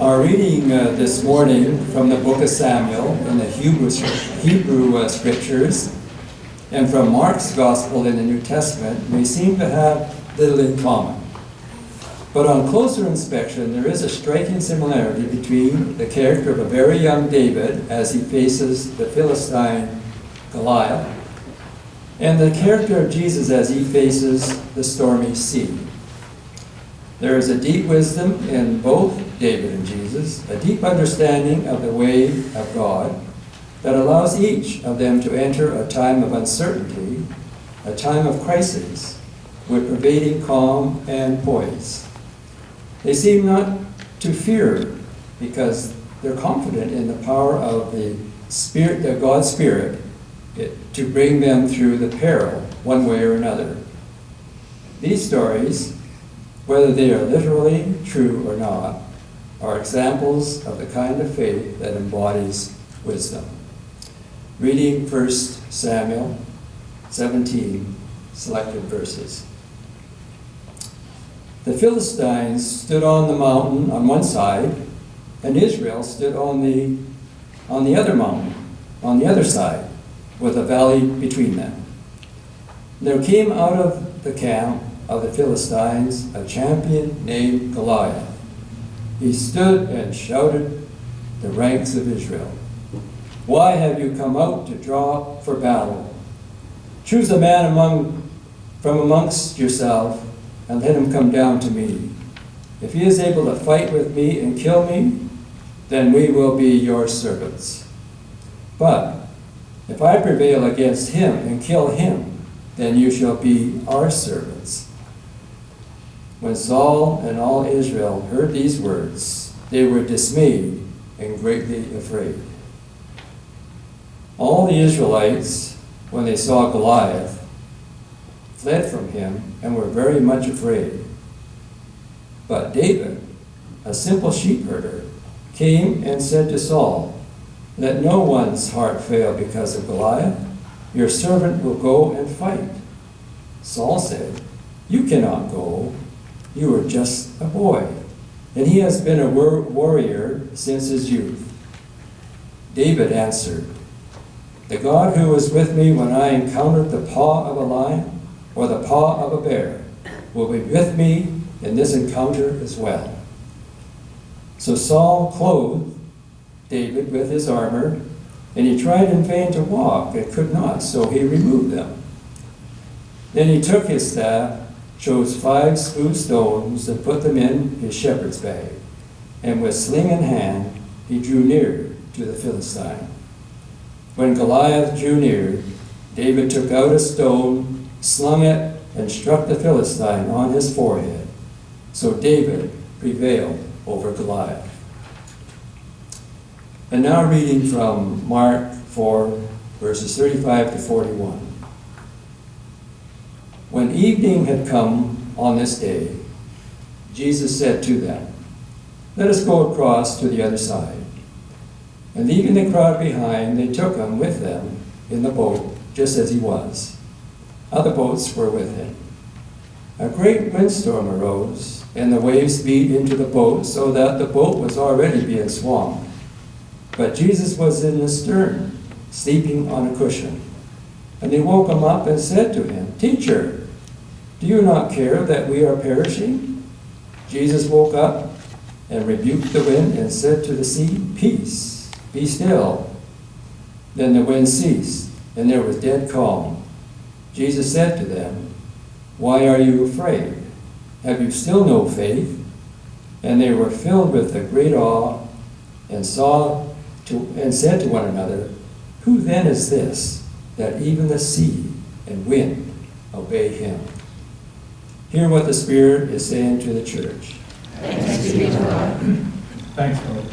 Our reading this morning from the book of Samuel in the Hebrew scriptures and from Mark's gospel in the New Testament may seem to have little in common. But on closer inspection, there is a striking similarity between the character of a very young David as he faces the Philistine Goliath and the character of Jesus as he faces the stormy sea. There is a deep wisdom in both David and Jesus, a deep understanding of the way of God that allows each of them to enter a time of uncertainty, a time of crisis, with pervading calm and poise. They seem not to fear because they're confident in the power of the Spirit, the God's Spirit, to bring them through the peril one way or another. These stories, whether they are literally true or not, are examples of the kind of faith that embodies wisdom. Reading 1 Samuel 17, selected verses. The Philistines stood on the mountain on one side, and Israel stood on the other mountain, on the other side, with a valley between them. There came out of the camp of the Philistines a champion named Goliath. He stood and shouted the ranks of Israel, "Why have you come out to draw for battle? Choose a man from amongst yourself and let him come down to me. If he is able to fight with me and kill me, then we will be your servants. But if I prevail against him and kill him, then you shall be our servants." When Saul and all Israel heard these words, they were dismayed and greatly afraid. All the Israelites, when they saw Goliath, fled from him and were very much afraid. But David, a simple sheep herder, came and said to Saul, "Let no one's heart fail because of Goliath. Your servant will go and fight." Saul said, "You cannot go. You are just a boy, and he has been a warrior since his youth." David answered, "The God who was with me when I encountered the paw of a lion or the paw of a bear will be with me in this encounter as well." So Saul clothed David with his armor, and he tried in vain to walk and could not, so he removed them. Then he took his staff, chose 5 smooth stones, and put them in his shepherd's bag, and with sling in hand he drew near to the Philistine. When Goliath drew near, David took out a stone, slung it, and struck the Philistine on his forehead. So David prevailed over Goliath. And now reading from Mark 4, verses 35 to 41. When evening had come on this day, Jesus said to them, "Let us go across to the other side." And leaving the crowd behind, they took him with them in the boat, just as he was. Other boats were with him. A great windstorm arose, and the waves beat into the boat, so that the boat was already being swamped. But Jesus was in the stern, sleeping on a cushion. And they woke him up and said to him, "Teacher, do you not care that we are perishing?" Jesus woke up and rebuked the wind and said to the sea, "Peace, be still." Then the wind ceased, and there was dead calm. Jesus said to them, "Why are you afraid? Have you still no faith?" And they were filled with a great awe and said to one another, "Who then is this, that even the sea and wind obey him?" Hear what the Spirit is saying to the church. Thanks be to God. Thanks, Lord.